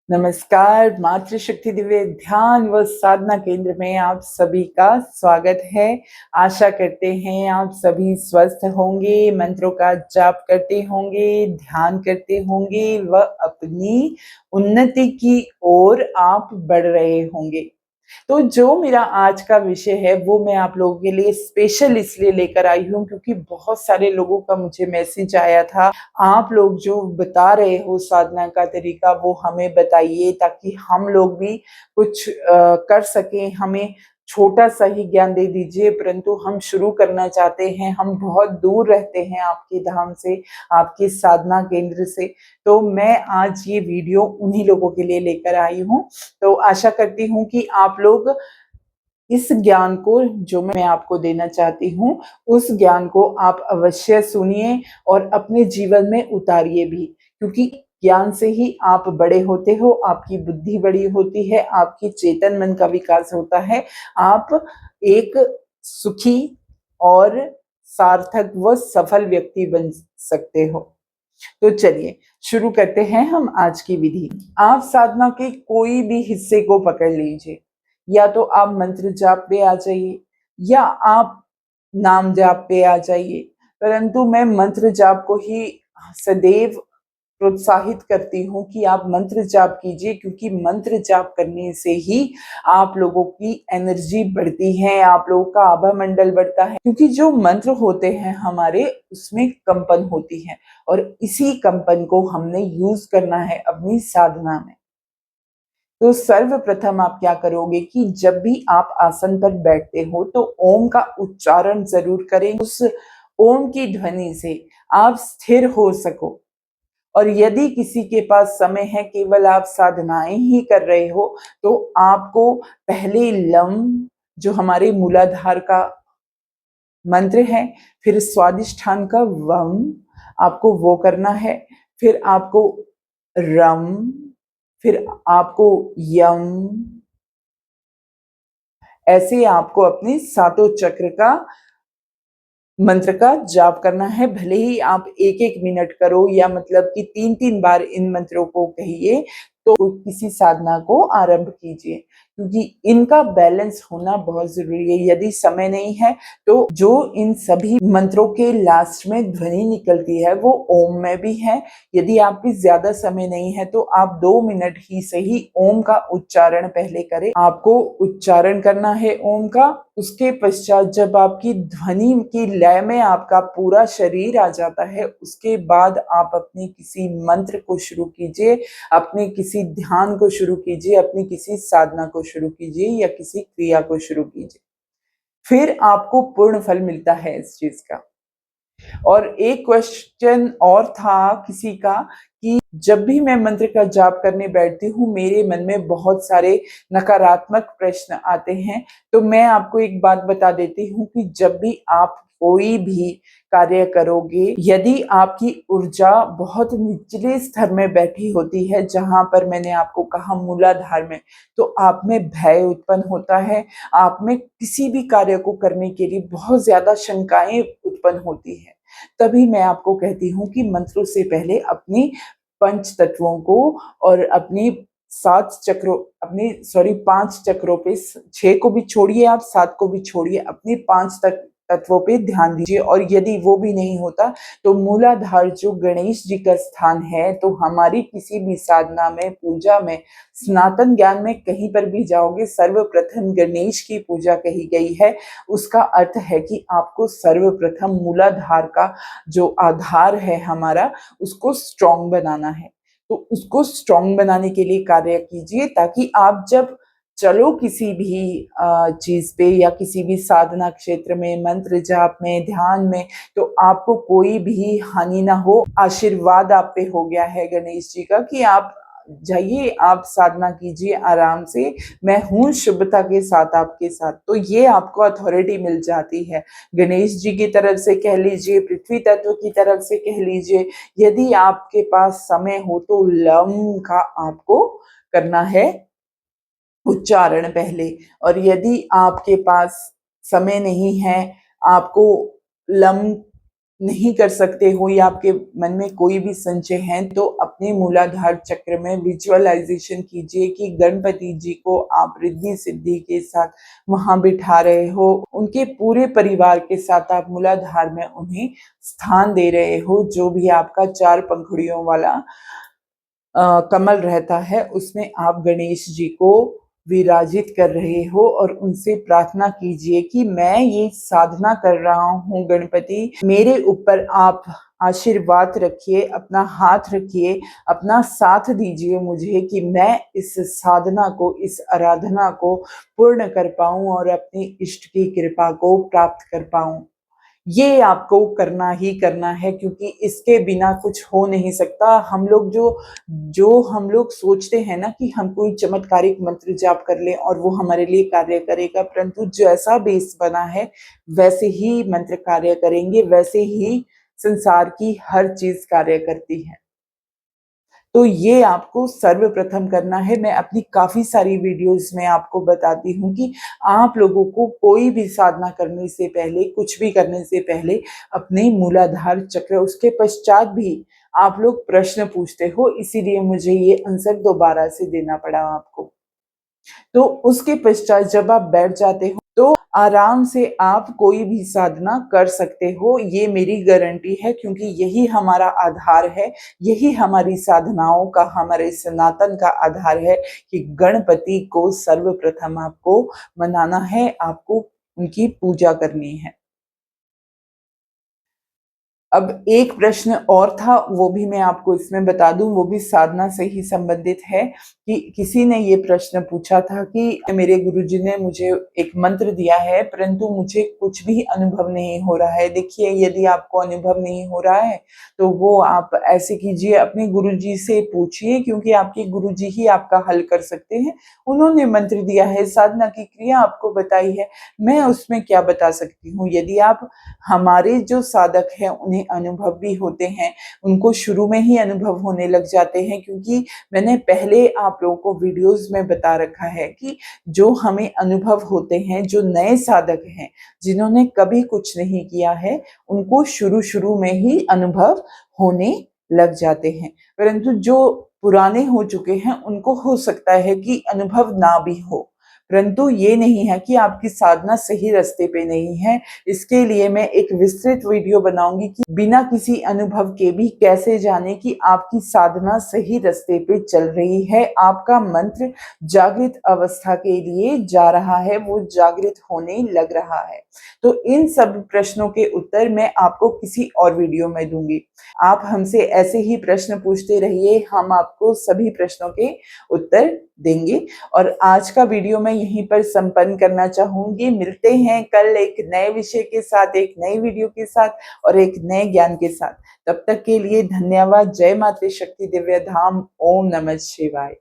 नमस्कार, मातृशक्ति दिव्य ध्यान व साधना केंद्र में आप सभी का स्वागत है। आशा करते हैं आप सभी स्वस्थ होंगे, मंत्रों का जाप करते होंगे, ध्यान करते होंगे व अपनी उन्नति की ओर आप बढ़ रहे होंगे। तो जो मेरा आज का विषय है वो मैं आप लोगों के लिए स्पेशल इसलिए लेकर आई हूँ क्योंकि बहुत सारे लोगों का मुझे मैसेज आया था। आप लोग जो बता रहे हो साधना का तरीका वो हमें बताइए ताकि हम लोग भी कुछ कर सकें। हमें छोटा-सा ही ज्ञान दे दीजिए, परंतु हम शुरू करना चाहते हैं। हम बहुत दूर रहते हैं आपके धाम से, आपके साधना केंद्र से। तो मैं आज ये वीडियो उन्हीं लोगों के लिए लेकर आई हूँ। तो आशा करती हूँ कि आप लोग इस ज्ञान को जो मैं आपको देना चाहती हूँ, उस ज्ञान को आप अवश्य सुनिए और अपने जीवन में उतारिए भी, क्योंकि ज्ञान से ही आप बड़े होते हो, आपकी बुद्धि बड़ी होती है, आपकी चेतन मन का विकास होता है। आप एक सुखी और सार्थक व सफल व्यक्ति बन सकते हो। तो चलिए शुरू करते हैं हम आज की विधि। आप साधना के कोई भी हिस्से को पकड़ लीजिए, या तो आप मंत्र जाप पे आ जाइए या आप नाम जाप पे आ जाइए, परंतु मैं मंत्र जाप को ही सदैव प्रोत्साहित करती हूँ कि आप मंत्र जाप कीजिए, क्योंकि मंत्र जाप करने से ही आप लोगों की एनर्जी बढ़ती है, आप लोगों का आभा मंडल बढ़ता है, क्योंकि जो मंत्र होते हैं हमारे उसमें कंपन होती है और इसी कंपन को हमने यूज करना है अपनी साधना में। तो सर्वप्रथम आप क्या करोगे कि जब भी आप आसन पर बैठते हो तो ओम का उच्चारण जरूर करें। उस ओम की ध्वनि से आप स्थिर हो सको। और यदि किसी के पास समय है, केवल आप साधनाएं ही कर रहे हो, तो आपको पहले लम, जो हमारे मूलाधार का मंत्र है, फिर स्वादिष्ठान का वम, आपको वो करना है। फिर आपको रम, फिर आपको यम, ऐसे आपको अपने सातों चक्र का मंत्र का जाप करना है। भले ही आप एक एक मिनट करो या मतलब कि तीन तीन बार इन मंत्रों को कहिए, तो किसी साधना को आरंभ कीजिए, क्योंकि इनका बैलेंस होना बहुत जरूरी है। यदि समय नहीं है तो जो इन सभी मंत्रों के लास्ट में ध्वनि निकलती है वो ओम में भी है। यदि आपकी ज्यादा समय नहीं है तो आप 2 मिनट ही सही ओम का उच्चारण पहले करें। आपको उच्चारण करना है ओम का। उसके पश्चात जब आपकी ध्वनि की लय में आपका पूरा शरीर आ जाता है, उसके बाद आप अपने किसी मंत्र को शुरू कीजिए, अपने किसी ध्यान को शुरू कीजिए, अपनी किसी साधना को शुरू कीजिए या किसी क्रिया को शुरू कीजिए। फिर आपको पूर्ण फल मिलता है इस चीज का। और एक क्वेश्चन और था किसी का कि जब भी मैं मंत्र का जाप करने बैठती हूँ मेरे मन में बहुत सारे नकारात्मक प्रश्न आते हैं। तो मैं आपको एक बात बता देती हूँ कि जब भी आप कोई भी कार्य करोगे, यदि आपकी ऊर्जा बहुत निचले स्तर में बैठी होती है, जहां पर मैंने आपको कहा मूलाधार में, तो आप में भय उत्पन्न होता है। आप में किसी भी कार्य को करने के लिए बहुत ज्यादा शंकाएं उत्पन्न होती है। तभी मैं आपको कहती हूँ कि मंत्रों से पहले अपनी पंच तत्वों को और अपनी 5 चक्रों पे, 6 को भी छोड़िए, आप 7 को भी छोड़िए, अपने 5 तत्वों पे ध्यान दीजिए। और यदि वो भी नहीं होता तो मूलाधार जो गणेश जी का स्थान है, तो हमारी किसी भी साधना में, पूजा में, सनातन ज्ञान में कहीं पर भी जाओगे, सर्वप्रथम गणेश की पूजा कही गई है। उसका अर्थ है कि आपको सर्वप्रथम मूलाधार का जो आधार है हमारा, उसको स्ट्रॉन्ग बनाना है। तो उसको स्ट्रॉन्ग बनाने के लिए कार्य कीजिए, ताकि आप जब चलो किसी भी चीज पे या किसी भी साधना क्षेत्र में, मंत्र जाप में, ध्यान में, तो आपको कोई भी हानि ना हो। आशीर्वाद आप पे हो गया है गणेश जी का कि आप जाइए, आप साधना कीजिए आराम से, मैं हूँ शुभता के साथ आपके साथ। तो ये आपको अथॉरिटी मिल जाती है गणेश जी की तरफ से कह लीजिए, पृथ्वी तत्व की तरफ से कह लीजिए। यदि आपके पास समय हो तो लम का आपको करना है उच्चारण पहले। और यदि आपके पास समय नहीं है, आपको लम नहीं कर सकते हो या आपके मन में कोई भी संशय है तो अपने मूलाधार चक्र में विजुअलाइजेशन कीजिए कि गणपति जी को आप रिद्धि सिद्धि के साथ वहां बिठा रहे हो, उनके पूरे परिवार के साथ आप मूलाधार में उन्हें स्थान दे रहे हो। जो भी आपका 4 पंखुड़ियों वाला कमल रहता है उसमें आप गणेश जी को विराजित कर रहे हो और उनसे प्रार्थना कीजिए कि मैं ये साधना कर रहा हूँ गणपति, मेरे ऊपर आप आशीर्वाद रखिए, अपना हाथ रखिए, अपना साथ दीजिए मुझे कि मैं इस साधना को, इस आराधना को पूर्ण कर पाऊं और अपने इष्ट की कृपा को प्राप्त कर पाऊं। ये आपको करना ही करना है क्योंकि इसके बिना कुछ हो नहीं सकता। हम लोग जो हम लोग सोचते हैं ना कि हम कोई चमत्कारिक मंत्र जाप कर लें और वो हमारे लिए कार्य करेगा, परंतु जैसा बेस बना है वैसे ही मंत्र कार्य करेंगे, वैसे ही संसार की हर चीज कार्य करती है। तो ये आपको सर्वप्रथम करना है। मैं अपनी काफी सारी वीडियोस में आपको बताती हूँ कि आप लोगों को कोई भी साधना करने से पहले, कुछ भी करने से पहले अपने मूलाधार चक्र, उसके पश्चात भी आप लोग प्रश्न पूछते हो, इसीलिए मुझे ये आंसर दोबारा से देना पड़ा आपको। तो उसके पश्चात जब आप बैठ जाते हो तो आराम से आप कोई भी साधना कर सकते हो, ये मेरी गारंटी है क्योंकि यही हमारा आधार है, यही हमारी साधनाओं का, हमारे सनातन का आधार है कि गणपति को सर्वप्रथम आपको मनाना है, आपको उनकी पूजा करनी है। अब एक प्रश्न और था, वो भी मैं आपको इसमें बता दूं, वो भी साधना से ही संबंधित है कि किसी ने ये प्रश्न पूछा था कि मेरे गुरुजी ने मुझे एक मंत्र दिया है परंतु मुझे कुछ भी अनुभव नहीं हो रहा है। देखिए, यदि आपको अनुभव नहीं हो रहा है तो वो आप ऐसे कीजिए, अपने गुरुजी से पूछिए क्योंकि आपके गुरुजी ही आपका हल कर सकते हैं। उन्होंने मंत्र दिया है, साधना की क्रिया आपको बताई है, मैं उसमें क्या बता सकती हूँ। यदि आप, हमारे जो साधक हैं उन्हें अनुभव भी होते हैं, उनको शुरू में ही अनुभव होने लग जाते हैं क्योंकि मैंने पहले आप लोगों को वीडियोस में बता रखा है कि जो हमें अनुभव होते हैं, जो नए साधक हैं, जिन्होंने कभी कुछ नहीं किया है, उनको शुरू शुरू में ही अनुभव होने लग जाते हैं, परंतु जो पुराने हो चुके हैं उनको हो सकता है कि अनुभव ना भी हो। परंतु ये नहीं है कि आपकी साधना सही रास्ते पे नहीं है। इसके लिए मैं एक विस्तृत वीडियो बनाऊंगी कि बिना किसी अनुभव के भी कैसे जाने कि आपकी साधना सही रास्ते पे चल रही है, आपका मंत्र जागृत अवस्था के लिए जा रहा है, वो जागृत होने लग रहा है। तो इन सब प्रश्नों के उत्तर मैं आपको किसी और वीडियो में दूंगी। आप हमसे ऐसे ही प्रश्न पूछते रहिए, हम आपको सभी प्रश्नों के उत्तर देंगे। और आज का वीडियो मैं यहीं पर संपन्न करना चाहूंगी। मिलते हैं कल एक नए विषय के साथ, एक नई वीडियो के साथ और एक नए ज्ञान के साथ। तब तक के लिए धन्यवाद। जय मातृ शक्ति दिव्य धाम। ओम नमः शिवाय।